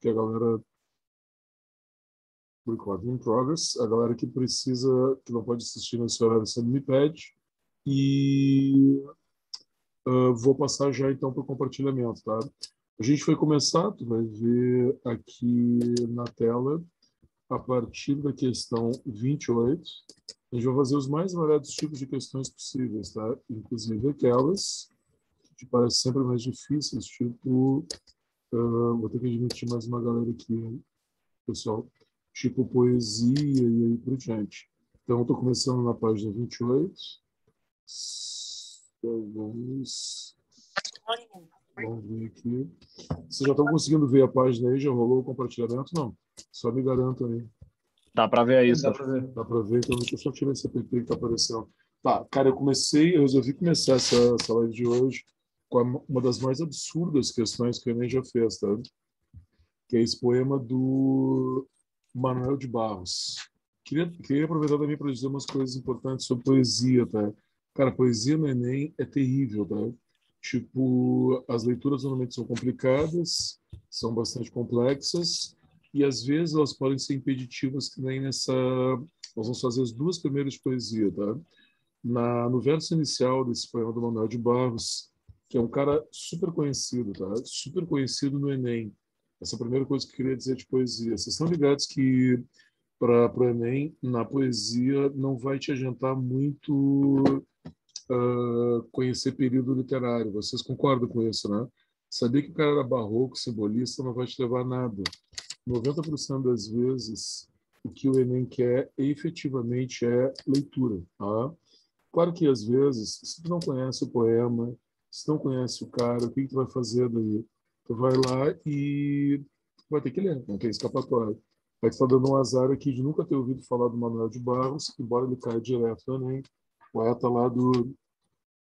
porque a galera recording in progress, a galera que precisa, que não pode assistir nesse horário, sempre me pede. E vou passar já então para o compartilhamento, tá? A gente vai começar, tu vai ver aqui na tela, a partir da questão 28, a gente vai fazer os mais variados tipos de questões possíveis, tá? Inclusive aquelas que parecem sempre mais difíceis, tipo, vou ter que admitir mais uma galera aqui, pessoal, tipo poesia e aí por diante. Então, estou começando na página 28. Então, vamos ver aqui. Vocês já estão conseguindo ver a página aí? Já rolou o compartilhamento? Não. Só me garantam aí. Dá para ver isso. Dá para ver, então deixa eu só tirar esse app que está aparecendo. Tá, cara, eu resolvi começar essa live de hoje com uma das mais absurdas questões que o Enem já fez, tá? Que é esse poema do Manuel de Barros. Queria aproveitar também para dizer umas coisas importantes sobre poesia, tá? Cara, poesia no Enem é terrível, tá? Tipo, as leituras normalmente são complicadas, são bastante complexas, e às vezes elas podem ser impeditivas, que nem nessa... Nós vamos fazer as duas primeiras de poesia, tá? No verso inicial desse poema do Manuel de Barros, que é um cara super conhecido, tá? Super conhecido no Enem. Essa é a primeira coisa que eu queria dizer de poesia. Vocês estão ligados que para o Enem, na poesia, não vai te adiantar muito conhecer período literário. Vocês concordam com isso, né? Saber que o cara era barroco, simbolista, não vai te levar a nada. 90% das vezes, o que o Enem quer efetivamente é leitura, tá? Claro que, às vezes, se tu não conhece o poema, se tu não conhece o cara, o que tu vai fazer daí? Tu vai lá e vai ter que ler, não tem escapatória. Aí tu tá dando um azar aqui de nunca ter ouvido falar do Manuel de Barros, embora ele caia direto também, poeta lá do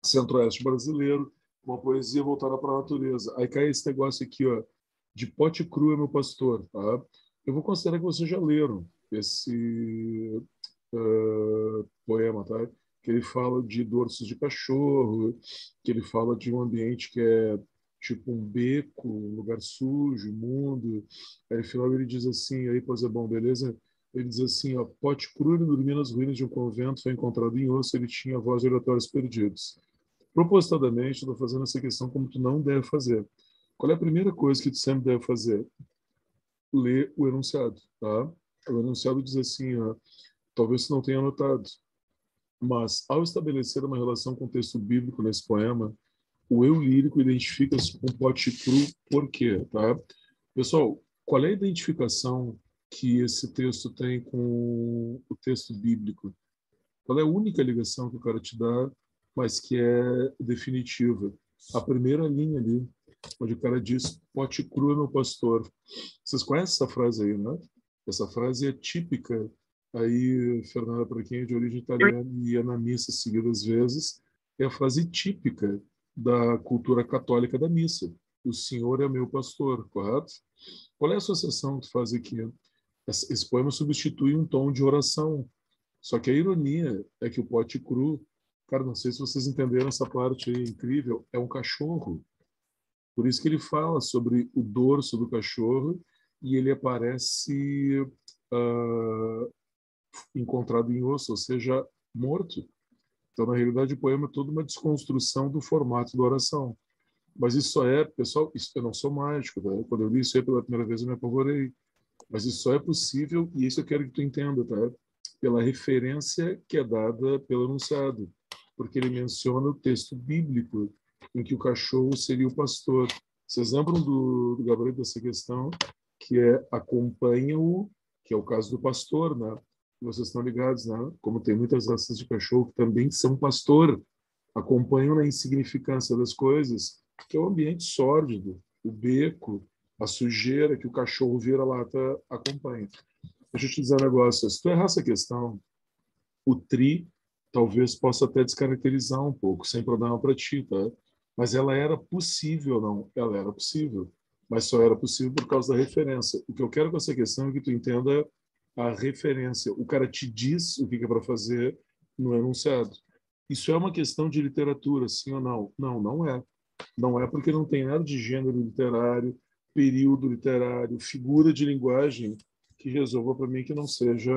centro-oeste brasileiro, uma poesia voltada para a natureza. Aí cai esse negócio aqui, ó, de pote cru é meu pastor, tá? Eu vou considerar que vocês já leram esse poema, tá? Que ele fala de dorsos de cachorro, que ele fala de um ambiente que é tipo um beco, um lugar sujo, imundo. Aí no final ele diz assim, aí, pois é bom, beleza? Ele diz assim, ó, pote cru ele dormia nas ruínas de um convento, foi encontrado em osso, ele tinha a voz de oratórios perdidos. Propositadamente, estou fazendo essa questão como tu não deve fazer. Qual é a primeira coisa que tu sempre deve fazer? Ler o enunciado, tá? O enunciado diz assim, ó, talvez você não tenha notado, mas ao estabelecer uma relação com o texto bíblico nesse poema, o eu lírico identifica-se com o pote cru, por quê, tá? Pessoal, qual é a identificação que esse texto tem com o texto bíblico? Qual é a única ligação que o cara te dá, mas que é definitiva? A primeira linha ali, onde o cara diz, pote cru é meu pastor. Vocês conhecem essa frase aí, né? Essa frase é típica. Aí, Fernanda, para quem é de origem italiana e ia na missa seguidas vezes, é a frase típica da cultura católica da missa. O Senhor é meu pastor, correto? Qual é a associação que tu faz aqui? Esse poema substitui um tom de oração. Só que a ironia é que o pote cru, cara, não sei se vocês entenderam essa parte aí incrível, é um cachorro. Por isso que ele fala sobre o dorso do cachorro e ele aparece encontrado em osso, ou seja, morto. Então, na realidade, o poema é toda uma desconstrução do formato da oração. Mas isso só é, pessoal, eu não sou mágico, tá? Quando eu li isso aí pela primeira vez, eu me apavorei. Mas isso só é possível, e isso eu quero que tu entenda, tá? Pela referência que é dada pelo enunciado. Porque ele menciona o texto bíblico em que o cachorro seria o pastor. Vocês lembram do gabarito dessa questão? Que é acompanha-o, que é o caso do pastor, né? Vocês estão ligados, né? Como tem muitas raças de cachorro que também são pastor, acompanham na insignificância das coisas, que é o ambiente sórdido, o beco, a sujeira que o cachorro vira-lata acompanha. Deixa eu te dizer um negócio. Se tu errar essa questão, o tri talvez possa até descaracterizar um pouco, sem problema para ti, tá? Mas ela era possível, não? Ela era possível, mas só era possível por causa da referência. O que eu quero com essa questão é que tu entenda a referência. O cara te diz o que é para fazer no enunciado. Isso é uma questão de literatura, sim ou não? Não, não é. Não é porque não tem nada de gênero literário, período literário, figura de linguagem que resolva para mim que não seja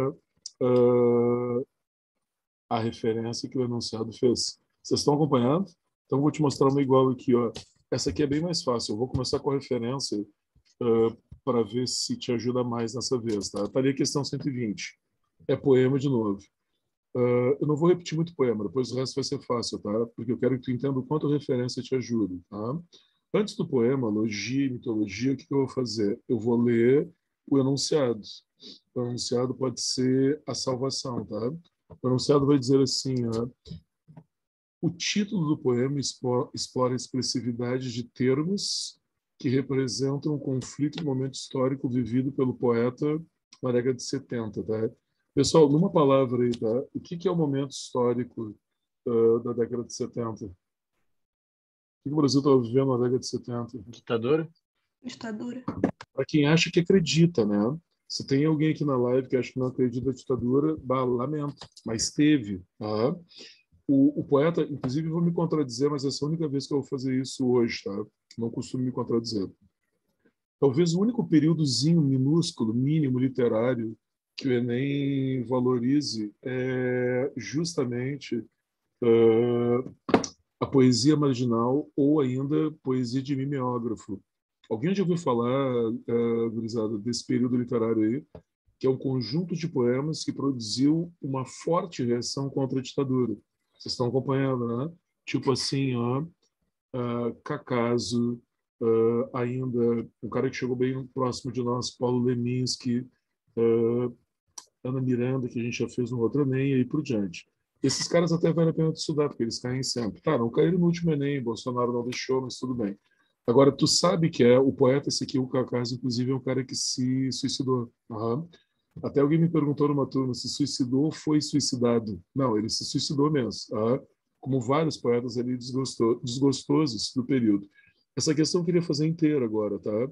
a referência que o enunciado fez. Vocês estão acompanhando? Então, vou te mostrar uma igual aqui. Ó. Essa aqui é bem mais fácil. Eu vou começar com a referência para ver se te ajuda mais nessa vez. Tá? Tá ali a questão 120. É poema de novo. Eu não vou repetir muito poema, depois o resto vai ser fácil, tá? Porque eu quero que tu entenda o quanto a referência te ajuda, tá? Antes do poema, logia, mitologia, o que eu vou fazer? Eu vou ler o enunciado. O enunciado pode ser a salvação, tá? O enunciado vai dizer assim, ó, o título do poema explora a expressividade de termos que representam um conflito e momento histórico vivido pelo poeta na década de 70, tá? Pessoal, numa palavra aí, tá? O que é o momento histórico da década de 70? O que o Brasil estava vivendo na década de 70? Ditadura? Ditadura. Para quem acha que acredita, né? Se tem alguém aqui na live que acha que não acredita na ditadura, lamento, mas teve, tá? O poeta, inclusive, vou me contradizer, mas essa é a única vez que eu vou fazer isso hoje, tá? Não costumo me contradizer. Talvez o único períodozinho minúsculo, mínimo literário que o Enem valorize é justamente a poesia marginal ou ainda poesia de mimeógrafo. Alguém já ouviu falar, gurizada, desse período literário aí, que é um conjunto de poemas que produziu uma forte reação contra a ditadura. Vocês estão acompanhando, né? Tipo assim, ó, Cacaso, ainda um cara que chegou bem próximo de nós, Paulo Leminski, Ana Miranda, que a gente já fez no outro Enem, e aí por diante. Esses caras até vale a pena de estudar, porque eles caem sempre. Tá, não caíram no último Enem, Bolsonaro não deixou, mas tudo bem. Agora, tu sabe que o poeta, esse aqui, o Cacaso, inclusive, é um cara que se suicidou. Uhum. Até alguém me perguntou numa turma se suicidou ou foi suicidado. Não, ele se suicidou mesmo. Uhum. Como vários poetas ali desgostosos do período. Essa questão eu queria fazer inteira agora, tá?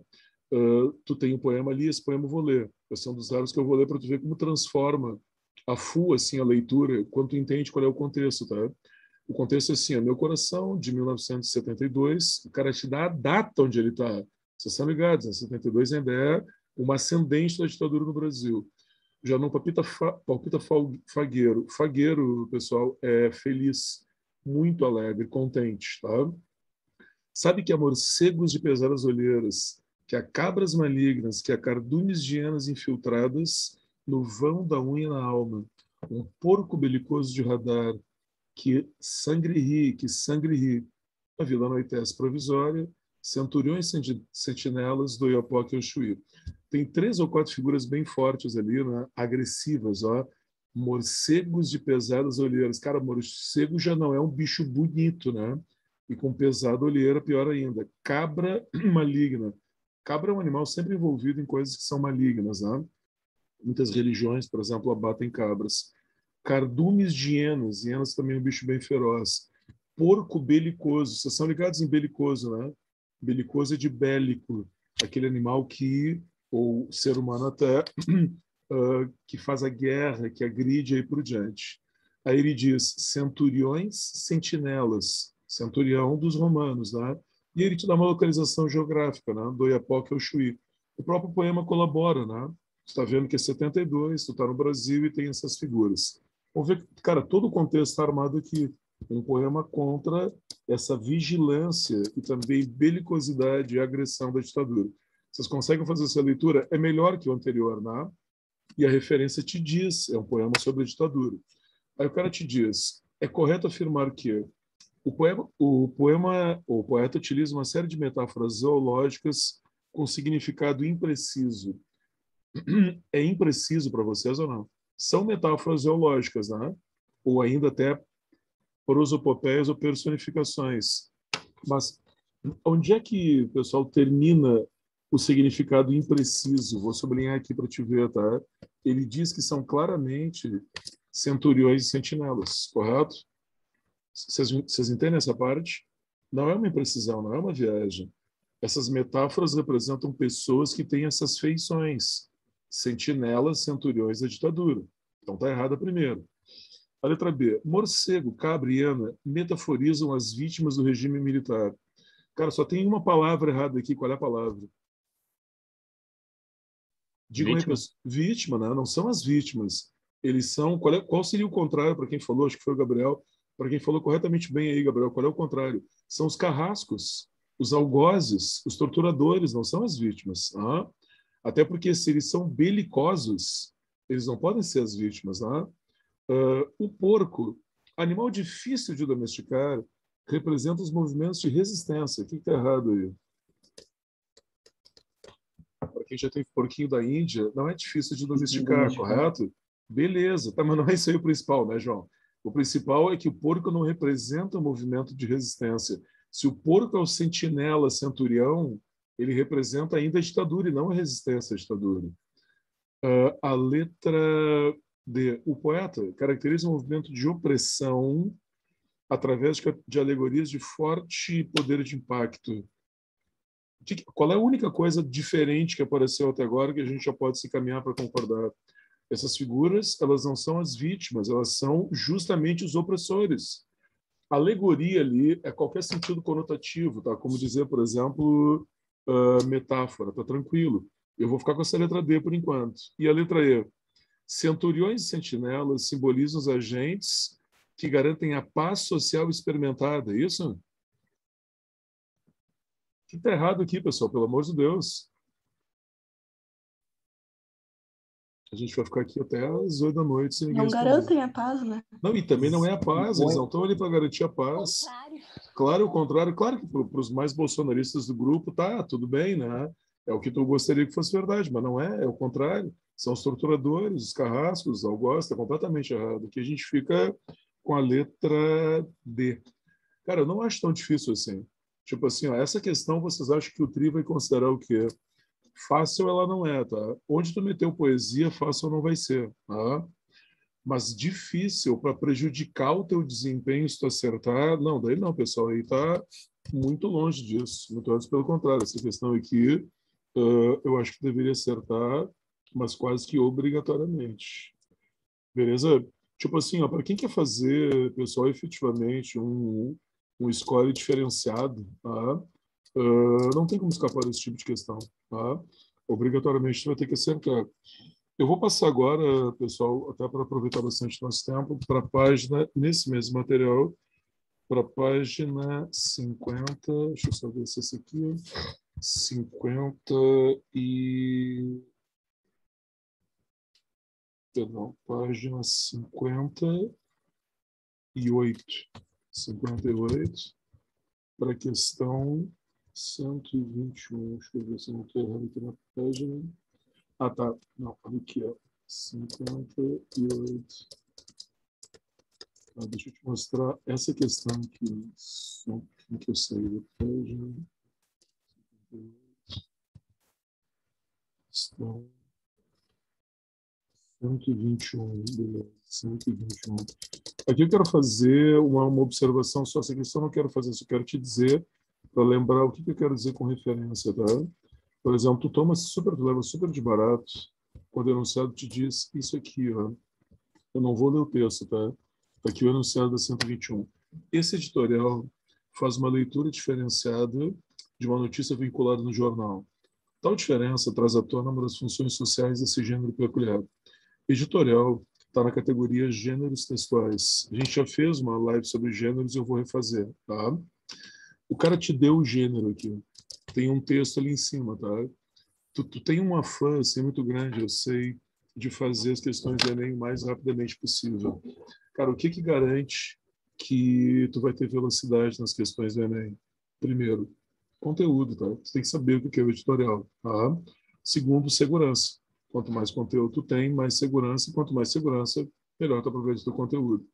Tu tem um poema ali, esse poema eu vou ler. Esse é um dos raros que eu vou ler para tu ver como transforma a full, assim, a leitura, quando tu entende qual é o contexto, tá? O contexto é assim, Meu Coração, de 1972, o cara te dá a data onde ele está. Vocês estão ligados, né? 72 ainda é uma ascendente da ditadura no Brasil. Já não palpita fagueiro. Fagueiro, pessoal, é feliz, muito alegre, contente, tá? Sabe que há morcegos de pesadas olheiras, que há cabras malignas, que há cardumes de hienas infiltradas no vão da unha na alma, um porco belicoso de radar, que sangue ri, a vila anoitece provisória, centuriões sentinelas do Iopoque ao Chuí. Tem 3 ou 4 figuras bem fortes ali, né? Agressivas, ó. Morcegos de pesadas olheiras. Cara, morcego já não é um bicho bonito, né? E com pesada olheira, pior ainda. Cabra maligna. Cabra é um animal sempre envolvido em coisas que são malignas, né? Muitas religiões, por exemplo, abatem cabras. Cardumes de hienas. Hienas também é um bicho bem feroz. Porco belicoso. Vocês são ligados em belicoso, né? Belicoso é de bélico. Aquele animal que, ou ser humano até, que faz a guerra, que agride aí por diante. Aí ele diz centuriões, sentinelas. Centurião dos romanos, né? E ele te dá uma localização geográfica, né? Do Iapoque ao Chuí. O próprio poema colabora, né? Tu está vendo que é 72, tu está no Brasil e tem essas figuras. Vamos ver que, cara, todo o contexto está armado aqui. Um poema contra essa vigilância e também belicosidade e agressão da ditadura. Vocês conseguem fazer essa leitura? É melhor que o anterior, né? E a referência te diz, é um poema sobre a ditadura. Aí o cara te diz, é correto afirmar que o poeta utiliza uma série de metáforas zoológicas com significado impreciso. É impreciso para vocês ou não? São metáforas zoológicas, né? Ou ainda até prosopopeias ou personificações. Mas onde é que, pessoal, termina o significado impreciso? Vou sublinhar aqui para te ver, tá? Ele diz que são claramente centuriões e sentinelas, correto? Vocês entendem essa parte? Não é uma imprecisão, não é uma viagem. Essas metáforas representam pessoas que têm essas feições. Sentinelas, centuriões da ditadura. Então tá errada primeiro. A letra B. Morcego, cabra e hiena metaforizam as vítimas do regime militar. Cara, só tem uma palavra errada aqui. Qual é a palavra? Digam aí, pessoal, vítima, né? Não são as vítimas. Eles são. Qual seria o contrário para quem falou? Acho que foi o Gabriel. Para quem falou corretamente bem aí, Gabriel, qual é o contrário? São os carrascos, os algozes, os torturadores, não são as vítimas. Tá? Até porque se eles são belicosos, eles não podem ser as vítimas. Tá? O porco, animal difícil de domesticar, representa os movimentos de resistência. O que está errado aí? Para quem já tem porquinho da Índia, não é difícil de domesticar, correto? Beleza, tá, mas não é isso aí o principal, né, João? O principal é que o porco não representa um movimento de resistência. Se o porco é o sentinela centurião, ele representa ainda a ditadura e não a resistência à ditadura. A letra D. O poeta caracteriza um movimento de opressão através de alegorias de forte poder de impacto. Qual é a única coisa diferente que apareceu até agora que a gente já pode se caminhar para concordar? Essas figuras, elas não são as vítimas, elas são justamente os opressores. A alegoria ali é qualquer sentido conotativo, tá? Como dizer, por exemplo, metáfora, tá tranquilo. Eu vou ficar com essa letra D por enquanto. E a letra E? Centuriões e sentinelas simbolizam os agentes que garantem a paz social experimentada, é isso? O que está errado aqui, pessoal? Pelo amor de Deus. A gente vai ficar aqui até às 8 da noite sem ninguém Não responder. garantem a paz, né? Não, e também não é a paz, eles não estão ali para garantir a paz. Claro, o contrário. Claro que para os mais bolsonaristas do grupo, tá, tudo bem, né? É o que tu gostaria que fosse verdade, mas não é, é o contrário. São os torturadores, os carrascos, os algozes, está completamente errado. Aqui a gente fica com a letra D. Cara, eu não acho tão difícil assim. Tipo assim, ó, essa questão vocês acham que o Tri vai considerar o quê? Fácil ela não é, tá? Onde tu meteu poesia, fácil não vai ser, tá? Mas difícil para prejudicar o teu desempenho se tu acertar, não, daí não, pessoal, aí tá muito longe disso, muito antes pelo contrário, essa questão aqui, eu acho que deveria acertar, mas quase que obrigatoriamente. Beleza? Tipo assim, ó, para quem quer fazer, pessoal, efetivamente um score diferenciado, tá? Não tem como escapar desse tipo de questão, tá? Obrigatoriamente tu vai ter que acertar. Eu vou passar agora, pessoal, até para aproveitar bastante nosso tempo, para a página, nesse mesmo material, para a página 50, deixa eu só ver se é esse aqui, 50 e... Perdão, página 58, para a questão 121. Deixa eu ver se eu não estou errado aqui na página. Ah, tá. Não, aqui, ó. 58. Deixa eu te mostrar essa questão aqui. Só que eu saí da página. Questão 121. Beleza. 121. Aqui eu quero fazer uma observação só. Essa questão eu não quero fazer, só quero te dizer, para lembrar o que eu quero dizer com referência, tá? Por exemplo, tu leva super de barato, quando o enunciado te diz isso aqui, ó. Eu não vou ler o texto, tá? Tá aqui o enunciado da 121. Esse editorial faz uma leitura diferenciada de uma notícia vinculada no jornal. Tal diferença traz à tona uma das funções sociais desse gênero peculiar. Editorial está na categoria gêneros textuais. A gente já fez uma live sobre gêneros e eu vou refazer, tá? O cara te deu o gênero aqui. Tem um texto ali em cima, tá? Tu tem um afã assim, muito grande, eu sei, de fazer as questões do Enem o mais rapidamente possível. Cara, o que que garante que tu vai ter velocidade nas questões do Enem? Primeiro, conteúdo, tá? Tu tem que saber o que é o editorial, tá? Segundo, segurança. Quanto mais conteúdo tu tem, mais segurança. E quanto mais segurança, melhor tu aproveita o conteúdo.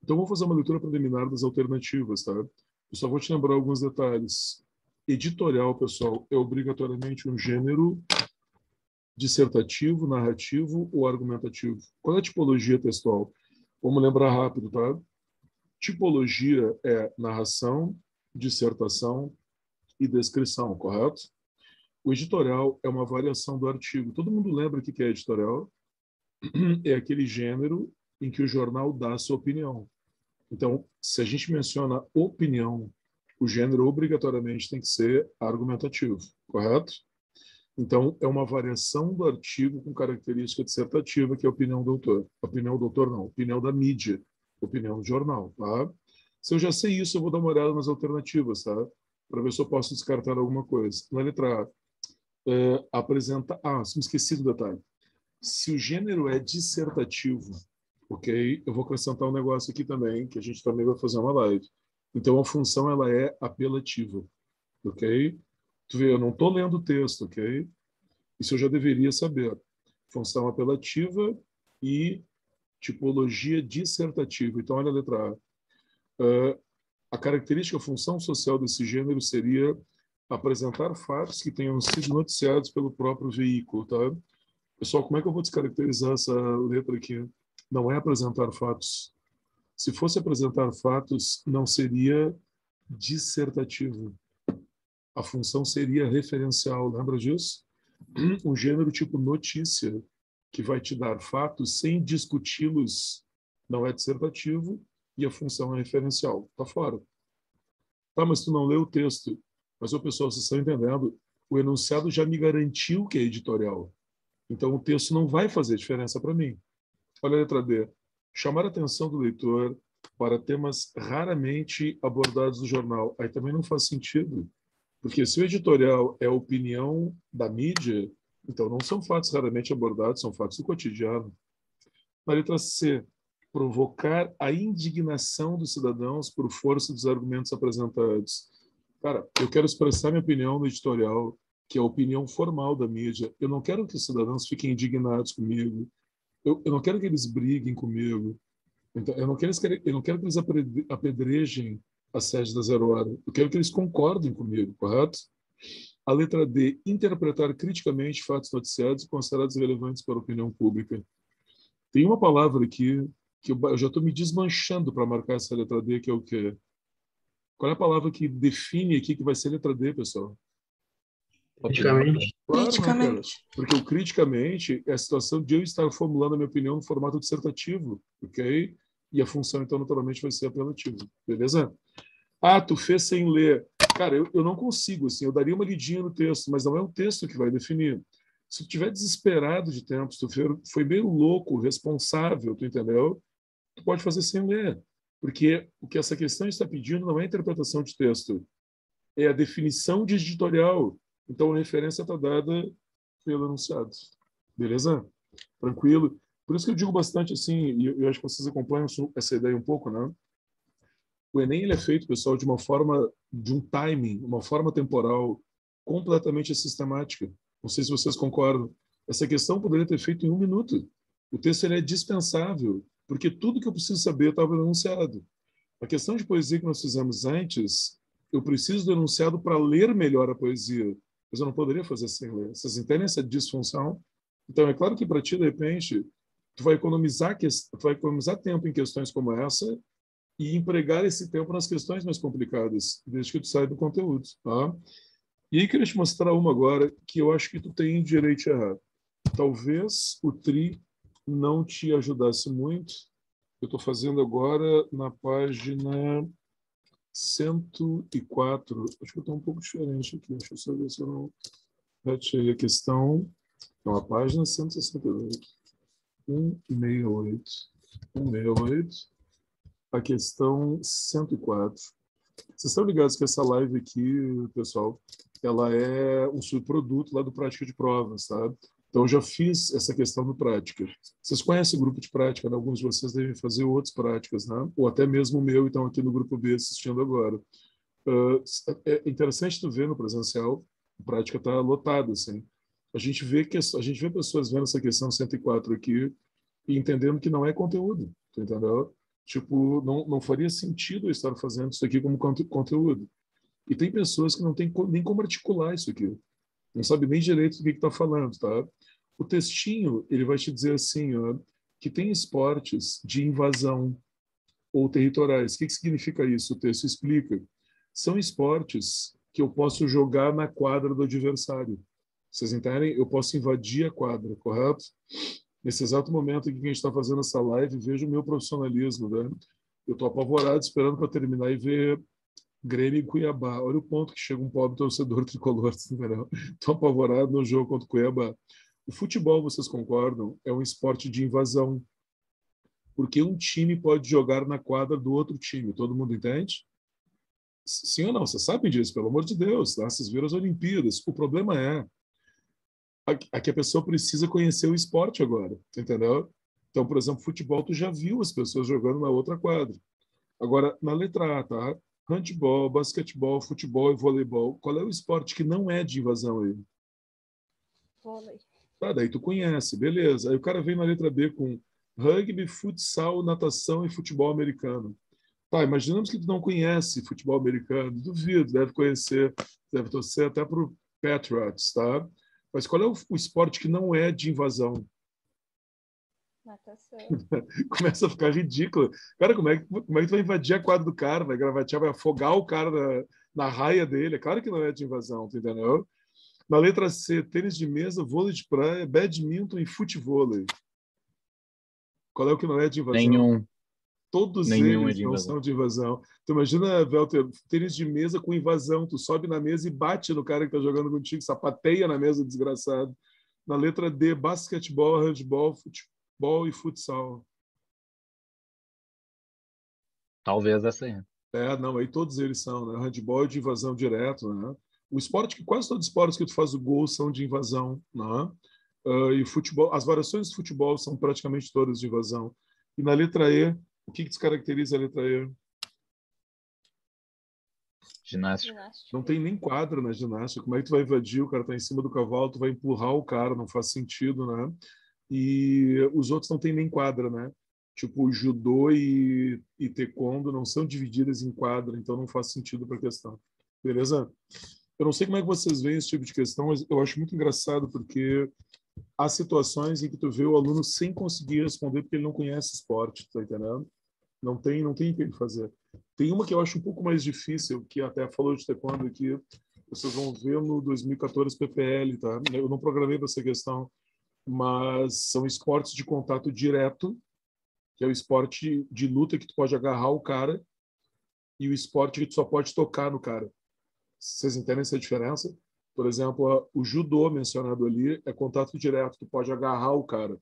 Então, vou fazer uma leitura preliminar das alternativas, tá? Eu só vou te lembrar alguns detalhes. Editorial, pessoal, é obrigatoriamente um gênero dissertativo, narrativo ou argumentativo. Qual é a tipologia textual? Vamos lembrar rápido, tá? Tipologia é narração, dissertação e descrição, correto? O editorial é uma variação do artigo. Todo mundo lembra o que é editorial? É aquele gênero em que o jornal dá a sua opinião. Então, se a gente menciona opinião, o gênero obrigatoriamente tem que ser argumentativo, correto? Então, é uma variação do artigo com característica dissertativa, que é a opinião do autor. Opinião do autor, não. Opinião da mídia. Opinião do jornal, tá? Se eu já sei isso, eu vou dar uma olhada nas alternativas, tá? Para ver se eu posso descartar alguma coisa. Na letra A, apresenta... Ah, me esqueci do detalhe. Se o gênero é dissertativo, ok? Eu vou acrescentar um negócio aqui também, que a gente também vai fazer uma live. Então, a função, ela é apelativa, ok? Tu vê, eu não estou lendo o texto, ok? Isso eu já deveria saber. Função apelativa e tipologia dissertativa. Então, olha a letra A. A característica, a função social desse gênero seria apresentar fatos que tenham sido noticiados pelo próprio veículo, tá? Pessoal, como é que eu vou descaracterizar essa letra aqui? Não é apresentar fatos. Se fosse apresentar fatos, não seria dissertativo. A função seria referencial, lembra disso? Um gênero tipo notícia, que vai te dar fatos sem discuti-los, não é dissertativo, e a função é referencial. Está fora. Tá, mas tu não leu o texto. Mas, o pessoal, vocês estão entendendo? O enunciado já me garantiu que é editorial. Então, o texto não vai fazer diferença para mim. Olha a letra D. Chamar a atenção do leitor para temas raramente abordados no jornal. Aí também não faz sentido. Porque se o editorial é a opinião da mídia, então não são fatos raramente abordados, são fatos do cotidiano. Na letra C, provocar a indignação dos cidadãos por força dos argumentos apresentados. Cara, eu quero expressar minha opinião no editorial, que é a opinião formal da mídia. Eu não quero que os cidadãos fiquem indignados comigo. Eu não quero que eles briguem comigo. Então, eu não quero que eles apedrejem a sede da Zero Hora. Eu quero que eles concordem comigo, correto? A letra D, interpretar criticamente fatos noticiados e considerados relevantes para a opinião pública. Tem uma palavra aqui que eu já estou me desmanchando para marcar essa letra D, que é o quê? Qual é a palavra que define aqui que vai ser letra D, pessoal? Criticamente. Claro, né, cara? Criticamente. Porque o criticamente é a situação de eu estar formulando a minha opinião no formato dissertativo, ok? E a função, então, naturalmente, vai ser apelativa. Beleza? Ah, tu fez sem ler. Cara, eu não consigo, assim, eu daria uma lidinha no texto, mas não é o texto que vai definir. Se tu estiver desesperado de tempo, se tu foi meio louco, responsável, tu entendeu? Tu pode fazer sem ler. Porque o que essa questão está pedindo não é interpretação de texto, é a definição de editorial. Então, a referência está dada pelo enunciado. Beleza? Tranquilo? Por isso que eu digo bastante assim, e eu acho que vocês acompanham essa ideia um pouco, né? O Enem ele é feito, pessoal, de uma forma, de um timing, uma forma temporal completamente sistemática. Não sei se vocês concordam. Essa questão poderia ter feito em 1 minuto. O texto ele é dispensável, porque tudo que eu preciso saber estava enunciado. A questão de poesia que nós fizemos antes, eu preciso do enunciado para ler melhor a poesia, mas eu não poderia fazer sem ler. Vocês entendem essa disfunção? Então, é claro que para ti, de repente, tu vai economizar tempo em questões como essa e empregar esse tempo nas questões mais complicadas, desde que tu saia do conteúdo, tá? E aí, queria te mostrar uma agora que eu acho que tu tem direito a errar. Talvez o TRI não te ajudasse muito. Eu estou fazendo agora na página 104. Acho que eu estou um pouco diferente aqui. Deixa eu só ver se eu não retei a questão. Então, a página 168. 168. 168. A questão 104. Vocês estão ligados que essa live aqui, pessoal, ela é um subproduto lá do Prática de Provas, tá? Então, eu já fiz essa questão do Prática. Vocês conhecem o grupo de prática, né? Alguns de vocês devem fazer outras práticas, né? Ou até mesmo o meu, então, aqui no grupo B assistindo agora. É interessante tu ver no presencial, a prática está lotada, assim. A gente vê pessoas vendo essa questão 104 aqui e entendendo que não é conteúdo, tu entendeu? Tipo, não faria sentido eu estar fazendo isso aqui como conteúdo. E tem pessoas que não têm nem como articular isso aqui. Não sabe nem direito do que está falando, tá? O textinho, ele vai te dizer assim, ó, que tem esportes de invasão ou territoriais. O que significa isso? O texto explica. São esportes que eu posso jogar na quadra do adversário. Vocês entendem? Eu posso invadir a quadra, correto? Nesse exato momento em que a gente está fazendo essa live, vejo o meu profissionalismo, né? Eu estou apavorado, esperando para terminar e ver Grêmio e Cuiabá. Olha o ponto que chega um pobre torcedor tricolor, entendeu? Tô apavorado no jogo contra o Cuiabá. O futebol, vocês concordam, é um esporte de invasão, porque um time pode jogar na quadra do outro time. Todo mundo entende? Sim ou não? Vocês sabem disso, pelo amor de Deus. Tá? Vocês viram as Olimpíadas. O problema é que a pessoa precisa conhecer o esporte agora, entendeu? Então, por exemplo, futebol, tu já viu as pessoas jogando na outra quadra. Agora, na letra A, tá? Handball, basquetebol, futebol e voleibol. Qual é o esporte que não é de invasão aí? Vôlei. Tá, daí tu conhece, beleza. Aí o cara vem na letra B com rugby, futsal, natação e futebol americano. Tá, imaginamos que tu não conhece futebol americano. Duvido, deve conhecer, deve torcer até pro Patriots, tá? Mas qual é o esporte que não é de invasão? Natação. Começa a ficar ridículo. Cara, como é que tu vai invadir a quadra do cara? Vai gravatear, vai afogar o cara na raia dele. É claro que não é de invasão, tu entendeu? Na letra C, tênis de mesa, vôlei de praia, badminton e futevôlei. Qual é o que não é de invasão? Nenhum. Todos Nenhum é eles de não invasão. são de invasão. Tu imagina, Welter, tênis de mesa com invasão. Tu sobe na mesa e bate no cara que tá jogando contigo, sapateia na mesa, desgraçado. Na letra D, basquetebol, handball, futebol e futsal. Talvez essa aí. Não, aí todos eles são, né? Handball é de invasão direto, né? O esporte, que quase todos os esportes que tu faz o gol são de invasão, né? E futebol, as variações de futebol são praticamente todas de invasão. E na letra E, o que descaracteriza a letra E? Ginástica. Não tem nem quadra na ginástica. Como é que tu vai invadir? O cara tá em cima do cavalo, tu vai empurrar o cara, não faz sentido, né? E os outros não tem nem quadra, né? Tipo, judô e taekwondo não são divididas em quadra, então não faz sentido para a questão. Beleza? Eu não sei como é que vocês veem esse tipo de questão, mas eu acho muito engraçado porque há situações em que tu vê o aluno sem conseguir responder porque ele não conhece esporte, tá entendendo? Não tem o que ele fazer. Tem uma que eu acho um pouco mais difícil, que até falou de taekwondo aqui, vocês vão ver no 2014 PPL, tá? Eu não programei para essa questão, mas são esportes de contato direto, que é o esporte de luta que tu pode agarrar o cara e o esporte que tu só pode tocar no cara. Vocês entendem essa diferença? Por exemplo, o judô mencionado ali é contato direto, tu pode agarrar o cara.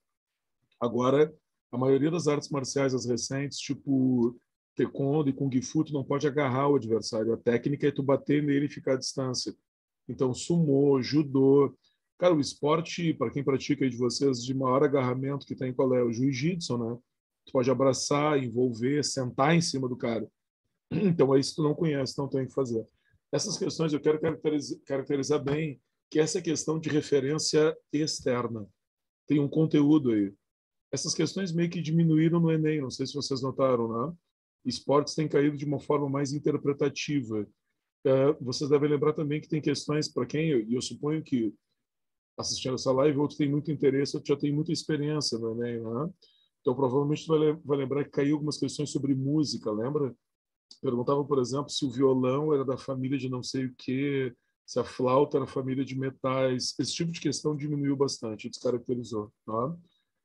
Agora, a maioria das artes marciais, as recentes, tipo taekwondo e kung fu, tu não pode agarrar o adversário. A técnica é tu bater nele e ficar à distância. Então, sumô, judô. Cara, o esporte, para quem pratica aí de vocês, de maior agarramento que tem, qual é? O jiu-jitsu, né? Tu pode abraçar, envolver, sentar em cima do cara. Então, é isso que tu não conhece, não tem que fazer. Essas questões eu quero caracterizar bem, que essa é questão de referência externa. Tem um conteúdo aí. Essas questões meio que diminuíram no Enem, não sei se vocês notaram, né? Esportes têm caído de uma forma mais interpretativa. Vocês devem lembrar também que tem questões para quem, e eu suponho que assistindo essa live, outros têm muito interesse, outros já têm muita experiência no Enem, né? Então, provavelmente, tu vai lembrar que caiu algumas questões sobre música, lembra? Perguntava, por exemplo, se o violão era da família de não sei o quê, se a flauta era família de metais. Esse tipo de questão diminuiu bastante, descaracterizou, tá?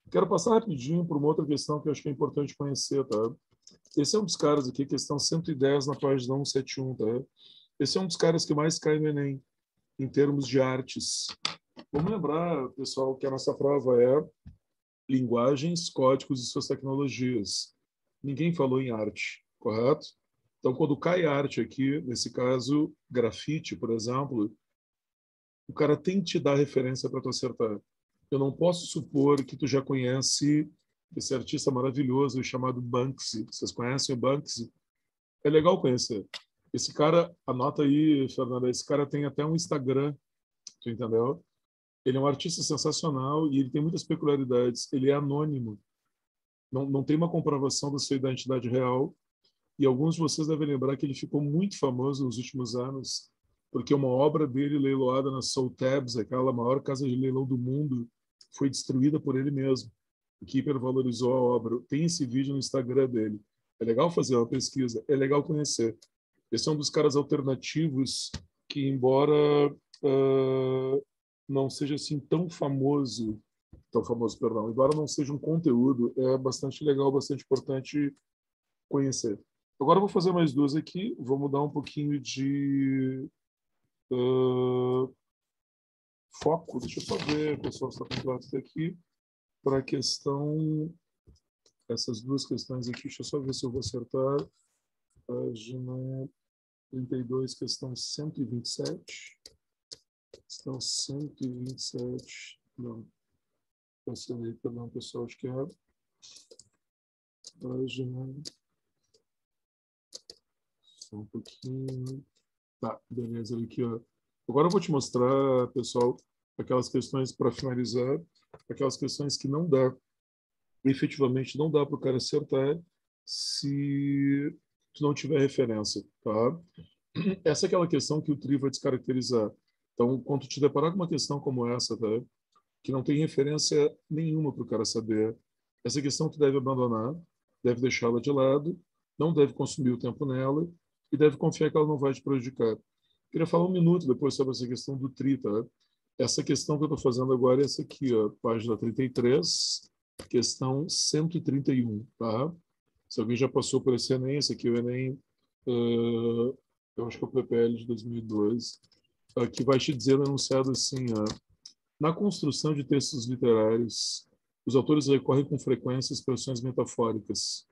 Quero passar rapidinho por uma outra questão que eu acho que é importante conhecer, tá? Esse é um dos caras aqui, questão 110 na página 171, tá? Esse é um dos caras que mais cai no Enem, em termos de artes. Vamos lembrar, pessoal, que a nossa prova é linguagens, códigos e suas tecnologias. Ninguém falou em arte, correto? Então, quando cai arte aqui, nesse caso, grafite, por exemplo, o cara tem que te dar referência para tu acertar. Eu não posso supor que tu já conhece esse artista maravilhoso chamado Banksy. Vocês conhecem o Banksy? É legal conhecer. Esse cara, anota aí, Fernanda, esse cara tem até um Instagram, tu entendeu? Ele é um artista sensacional e ele tem muitas peculiaridades. Ele é anônimo. Não tem uma comprovação da sua identidade real. E alguns de vocês devem lembrar que ele ficou muito famoso nos últimos anos porque uma obra dele leiloada na Sotheby's, aquela maior casa de leilão do mundo, foi destruída por ele mesmo, o que hipervalorizou a obra. Tem esse vídeo no Instagram dele. É legal fazer uma pesquisa, é legal conhecer. Esse é um dos caras alternativos que, embora não seja assim tão famoso, perdão, embora não seja um conteúdo, é bastante legal, bastante importante conhecer. Agora eu vou fazer mais duas aqui. Vou mudar um pouquinho de foco. Deixa eu só ver, pessoal, está completo até aqui. Para a questão, essas duas questões aqui, deixa eu só ver se eu vou acertar. Página 32, questão 127. Questão 127. Não, cancelei, perdão, pessoal, acho que é. Página. Só um pouquinho. Tá, beleza, aqui, ó. Agora eu vou te mostrar, pessoal, aquelas questões para finalizar, aquelas questões que não dá, efetivamente não dá para o cara acertar se tu não tiver referência, tá? Essa é aquela questão que o TRI vai descaracterizar. Então, quando tu te deparar com uma questão como essa, tá? Que não tem referência nenhuma para o cara saber, essa questão tu deve abandonar, deve deixá-la de lado, não deve consumir o tempo nela e deve confiar que ela não vai te prejudicar. Queria falar um minuto depois sobre essa questão do TRI, tá? Essa questão que eu estou fazendo agora é essa aqui, ó, página 33, questão 131, tá? Se alguém já passou por esse Enem, esse aqui é o Enem, eu acho que é o PPL de 2002, que vai te dizer no enunciado assim, ó, na construção de textos literários, os autores recorrem com frequência a expressões metafóricas.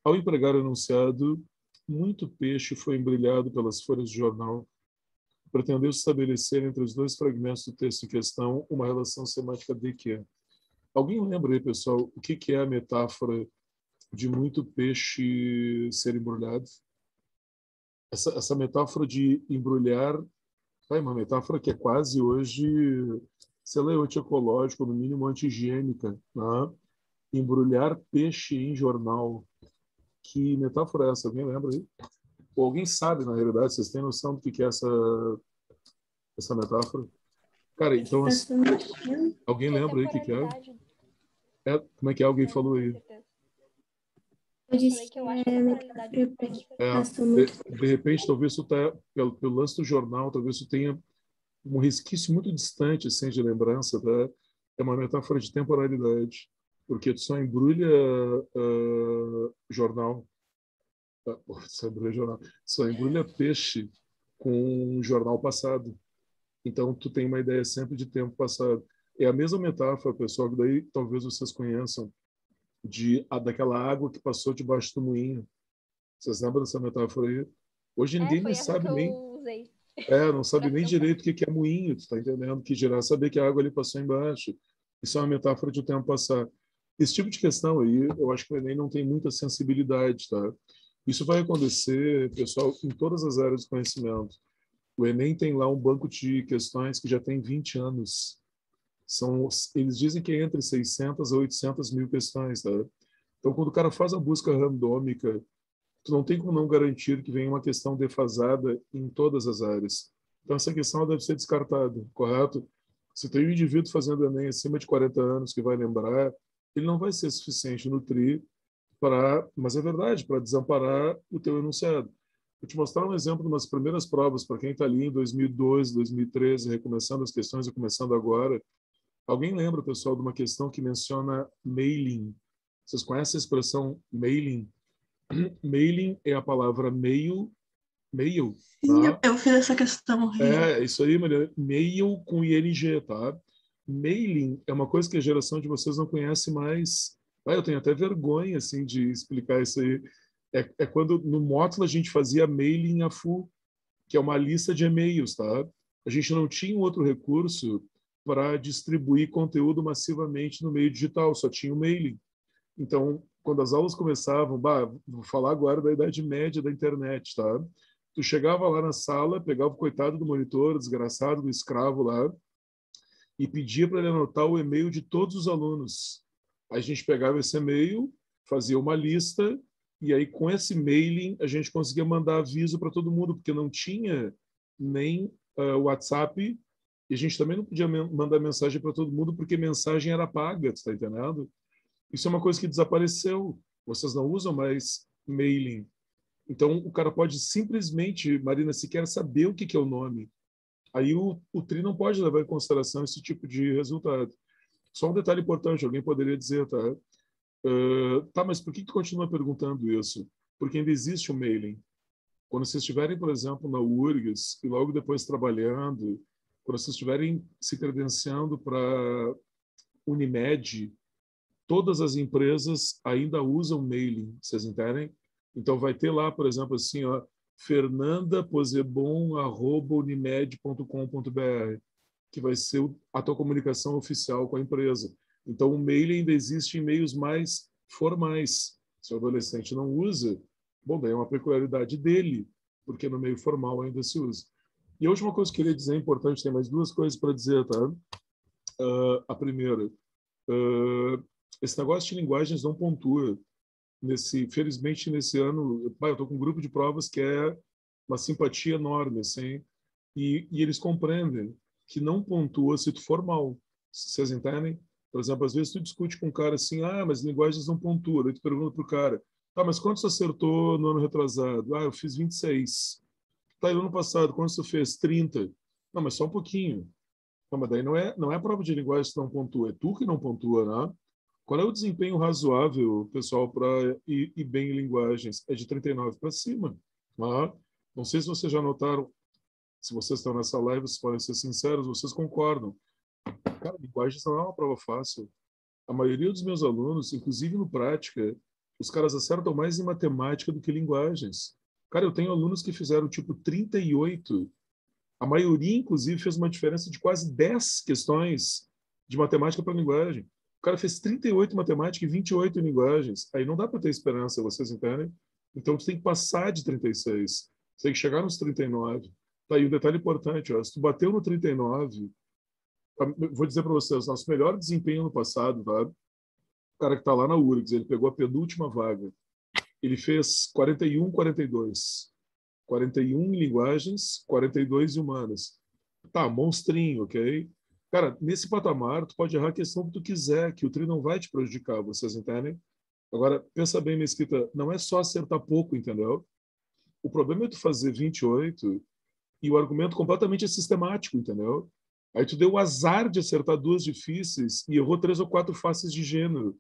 Ao empregar o enunciado, muito peixe foi embrulhado pelas folhas de jornal. Pretendeu estabelecer entre os dois fragmentos do texto em questão uma relação semântica de quê? Alguém lembra aí, pessoal, o que é a metáfora de muito peixe ser embrulhado? Essa metáfora de embrulhar é uma metáfora que é quase hoje, sei lá, antiecológica, no mínimo anti-higiênica, né? Embrulhar peixe em jornal. Que metáfora é essa? Alguém lembra aí? Ou alguém sabe, na realidade, vocês têm noção do que é essa metáfora? Cara, então, alguém Que é lembra aí o que é? temporalidade. Como é que é? Alguém Não falou tenho aí. certeza. Eu Falei disse que que eu acho que a é temporalidade metáfora para explicação muito. De repente, talvez isso tá, pelo lance do jornal, talvez isso tenha um resquício muito distante, assim, de lembrança, tá? É uma metáfora de temporalidade, porque tu só embrulha jornal, só embrulha jornal, só embrulha peixe com um jornal passado. Então, tu tem uma ideia sempre de tempo passado. É a mesma metáfora, pessoal, que daí talvez vocês conheçam, daquela água que passou debaixo do moinho. Vocês lembram dessa metáfora aí? Hoje ninguém Foi mais essa que sabe nem, eu usei não sabe pra nem pensar. direito o que é moinho, tu tá entendendo? Que gerar saber que a água ali passou embaixo. Isso é uma metáfora de o tempo passar. Esse tipo de questão aí, eu acho que o Enem não tem muita sensibilidade, tá? Isso vai acontecer, pessoal, em todas as áreas do conhecimento. O Enem tem lá um banco de questões que já tem 20 anos. Eles dizem que é entre 600 a 800 mil questões, tá? Então, quando o cara faz a busca randômica, tu não tem como não garantir que vem uma questão defasada em todas as áreas. Então, essa questão deve ser descartada, correto? Se tem um indivíduo fazendo Enem acima de 40 anos que vai lembrar, ele não vai ser suficiente no TRI mas é verdade, para desamparar o teu enunciado. Vou te mostrar um exemplo de umas primeiras provas para quem está ali em 2012, 2013, recomeçando as questões e começando agora. Alguém lembra, pessoal, de uma questão que menciona mailing? Vocês conhecem a expressão mailing? Mailing é a palavra mail, Sim, tá? eu fiz essa questão. É isso aí, Maria. Mail com ING, tá? Mailing é uma coisa que a geração de vocês não conhece mais. Eu tenho até vergonha, assim, de explicar isso aí. É quando no Módulo a gente fazia mailing a full, que é uma lista de e-mails, tá? A gente não tinha outro recurso para distribuir conteúdo massivamente no meio digital, só tinha o mailing. Então, quando as aulas começavam, vou falar agora da idade média da internet, tá? Tu chegava lá na sala, pegava o coitado do monitor, desgraçado do escravo lá, e pedia para ele anotar o e-mail de todos os alunos. Aí a gente pegava esse e-mail, fazia uma lista, e aí com esse mailing a gente conseguia mandar aviso para todo mundo, porque não tinha nem WhatsApp, e a gente também não podia mandar mensagem para todo mundo, porque mensagem era paga, tu tá entendendo? Isso é uma coisa que desapareceu. Vocês não usam mais mailing. Então, o cara pode simplesmente, Marina, sequer saber o que é o nome. Aí o TRI não pode levar em consideração esse tipo de resultado. Só um detalhe importante, alguém poderia dizer, tá? Tá, mas por que continua perguntando isso? porque ainda existe o mailing. Quando vocês estiverem, por exemplo, na URGS e logo depois trabalhando, quando vocês estiverem se credenciando para Unimed, todas as empresas ainda usam mailing, vocês entendem? Então vai ter lá, por exemplo, assim, ó, fernanda.posebon@unimed.com.br, que vai ser a tua comunicação oficial com a empresa. Então o mailing ainda existe em meios mais formais. Se o adolescente não usa, bom, daí é uma peculiaridade dele, porque no meio formal ainda se usa. E a última coisa que eu queria dizer, é importante, tem mais duas coisas para dizer, tá? A primeira, esse negócio de linguagens não pontua. Felizmente, nesse ano, eu estou com um grupo de provas que é uma simpatia enorme, assim, e eles compreendem que não pontua se tu for mal. Vocês entendem? Por exemplo, às vezes tu discute com um cara assim, mas linguagens não pontuam. Aí tu pergunta pro cara, tá, mas quantos tu acertou no ano retrasado? Eu fiz 26. Tá, e no ano passado, quantos tu fez? 30. Não, mas só um pouquinho. Não, mas daí não é prova de linguagem que não pontua, é tu que não pontua, né? Qual é o desempenho razoável, pessoal, para ir bem em linguagens? É de 39 para cima. Né? Não sei se vocês já notaram, se vocês estão nessa live, vocês podem ser sinceros, vocês concordam. Cara, linguagens não é uma prova fácil. A maioria dos meus alunos, inclusive no prática, os caras acertam mais em matemática do que linguagens. Cara, eu tenho alunos que fizeram tipo 38. A maioria, inclusive, fez uma diferença de quase 10 questões de matemática para linguagem. O cara fez 38 em matemática e 28 em linguagens. Aí não dá para ter esperança, vocês entendem? Então, tu tem que passar de 36. Você tem que chegar nos 39. Tá aí um detalhe importante. Ó. Se tu bateu no 39, vou dizer para vocês, nosso melhor desempenho no passado, tá? O cara que está lá na URGS, ele pegou a penúltima vaga. Ele fez 41, 42. 41 em linguagens, 42 em humanas. Tá, monstrinho, ok? Cara, nesse patamar, tu pode errar a questão que tu quiser, que o tri não vai te prejudicar, vocês entendem? Agora, pensa bem, Mesquita, não é só acertar pouco, entendeu? O problema é tu fazer 28 e o argumento completamente é sistemático, entendeu? Aí tu deu o azar de acertar duas difíceis e errou 3 ou 4 faces de gênero.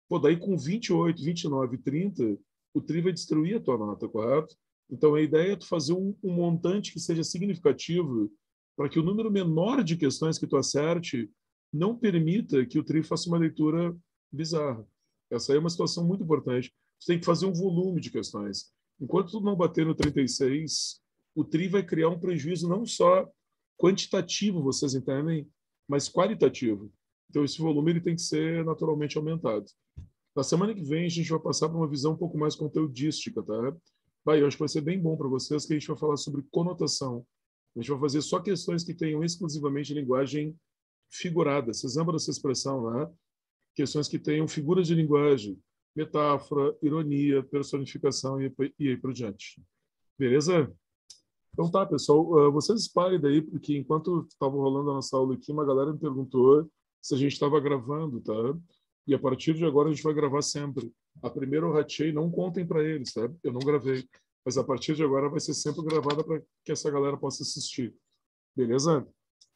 Pô, daí com 28, 29, 30, o tri vai destruir a tua nota, correto? Então, a ideia é tu fazer um montante que seja significativo para que o número menor de questões que tu acerte não permita que o tri faça uma leitura bizarra. Essa aí é uma situação muito importante. Tu tem que fazer um volume de questões. Enquanto tu não bater no 36, o tri vai criar um prejuízo não só quantitativo, vocês entendem, mas qualitativo. Então, esse volume ele tem que ser naturalmente aumentado. Na semana que vem, a gente vai passar para uma visão um pouco mais conteudística, tá? Eu acho que vai ser bem bom para vocês que a gente vai falar sobre conotação. A gente vai fazer só questões que tenham exclusivamente linguagem figurada. Vocês lembram dessa expressão, né? Questões que tenham figuras de linguagem, metáfora, ironia, personificação e aí por diante. Beleza? Então tá, pessoal. Vocês espalhem daí, porque enquanto estava rolando a nossa aula aqui, uma galera me perguntou se a gente estava gravando, tá? E a partir de agora a gente vai gravar sempre. A primeira eu ratei, não contem para eles, tá? Eu não gravei. Mas a partir de agora vai ser sempre gravada para que essa galera possa assistir. Beleza?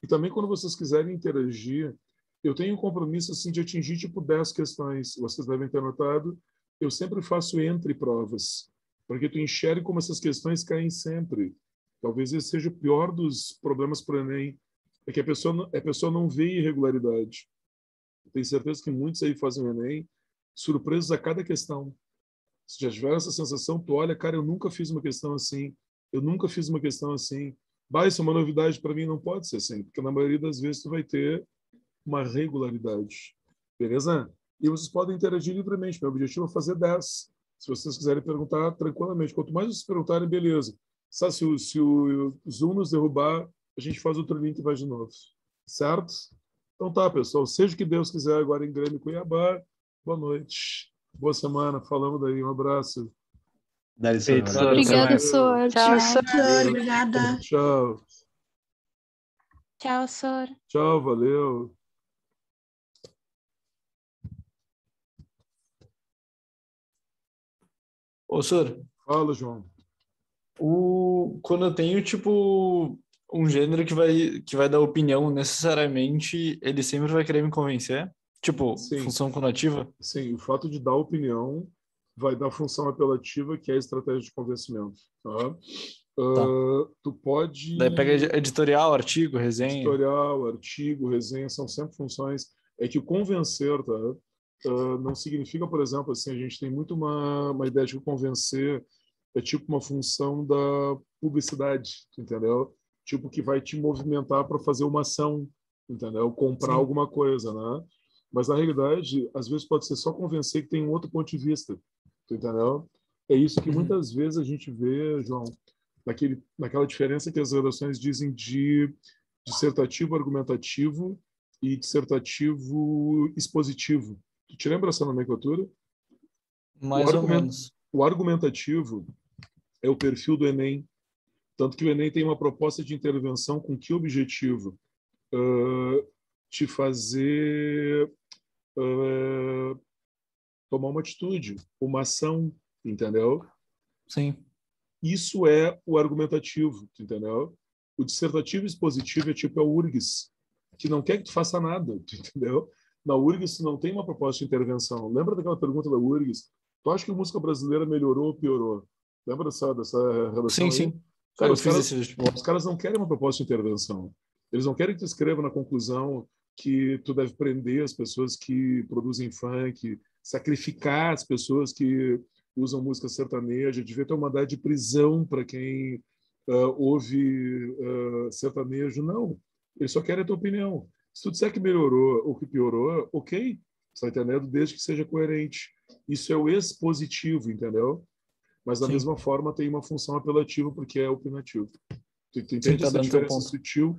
E também quando vocês quiserem interagir, eu tenho um compromisso assim de atingir tipo 10 questões. Vocês devem ter notado. Eu sempre faço entre provas, para que tu enxergue como essas questões caem sempre. Talvez esse seja o pior dos problemas para o Enem, é que a pessoa não vê irregularidade. Tenho certeza que muitos aí fazem o Enem surpresos a cada questão. Se já tiver essa sensação, tu olha, cara, eu nunca fiz uma questão assim, eu nunca fiz uma questão assim. Isso é uma novidade para mim, não pode ser assim, porque na maioria das vezes tu vai ter uma regularidade. Beleza? E vocês podem interagir livremente. Meu objetivo é fazer 10. Se vocês quiserem perguntar tranquilamente. Quanto mais vocês perguntarem, beleza. Sabe, se o Zoom nos derrubar, a gente faz outro link e vai de novo. Certo? Então tá, pessoal. Seja o que Deus quiser agora em Grêmio e Cuiabá. Boa noite. Boa semana. Falamos daí. Um abraço. Feito, Sor. Obrigada, Sor. Tchau, Tchau. Sor. Obrigada. Tchau. Tchau, Sor. Tchau, valeu. Ô, Sor, Fala, João. quando eu tenho, tipo, um gênero que vai dar opinião, necessariamente, ele sempre vai querer me convencer? Tipo, Sim. função conativa? Sim, o fato de dar opinião vai dar função apelativa, que é a estratégia de convencimento. Tá? Tá. Tu pode... Daí pega editorial, artigo, resenha. Editorial, artigo, resenha, são sempre funções. É que o convencer, tá? Não significa, por exemplo, assim, a gente tem muito uma ideia de que o convencer é tipo uma função da publicidade, entendeu? Tipo que vai te movimentar para fazer uma ação, entendeu? Comprar Sim. alguma coisa, né? Mas na realidade, às vezes pode ser só convencer que tem um outro ponto de vista, entendeu? É isso que muitas vezes a gente vê, João, naquela diferença que as redações dizem de dissertativo argumentativo e dissertativo expositivo. Tu te lembra essa nomenclatura? Mais ou menos. O argumentativo é o perfil do Enem. Tanto que o Enem tem uma proposta de intervenção com que objetivo? Te fazer tomar uma atitude, uma ação, entendeu? Sim. Isso é o argumentativo, entendeu? O dissertativo expositivo é o URGS, que não quer que tu faça nada, entendeu? Na URGS não tem uma proposta de intervenção. Lembra daquela pergunta da URGS? Tu acha que a música brasileira melhorou ou piorou? Lembra dessa relação Sim, aí? sim. Cara, Os caras não querem uma proposta de intervenção. Eles não querem que tu escreva na conclusão que tu deve prender as pessoas que produzem funk, sacrificar as pessoas que usam música sertaneja, devia ter uma mandado de prisão para quem ouve sertanejo. Não, eles só querem a tua opinião. Se tu disser que melhorou ou que piorou, ok, você está entendendo? Desde que seja coerente. Isso é o expositivo, entendeu? Mas da mesma forma tem uma função apelativa porque é opinativo. Tu entende essa diferença sutil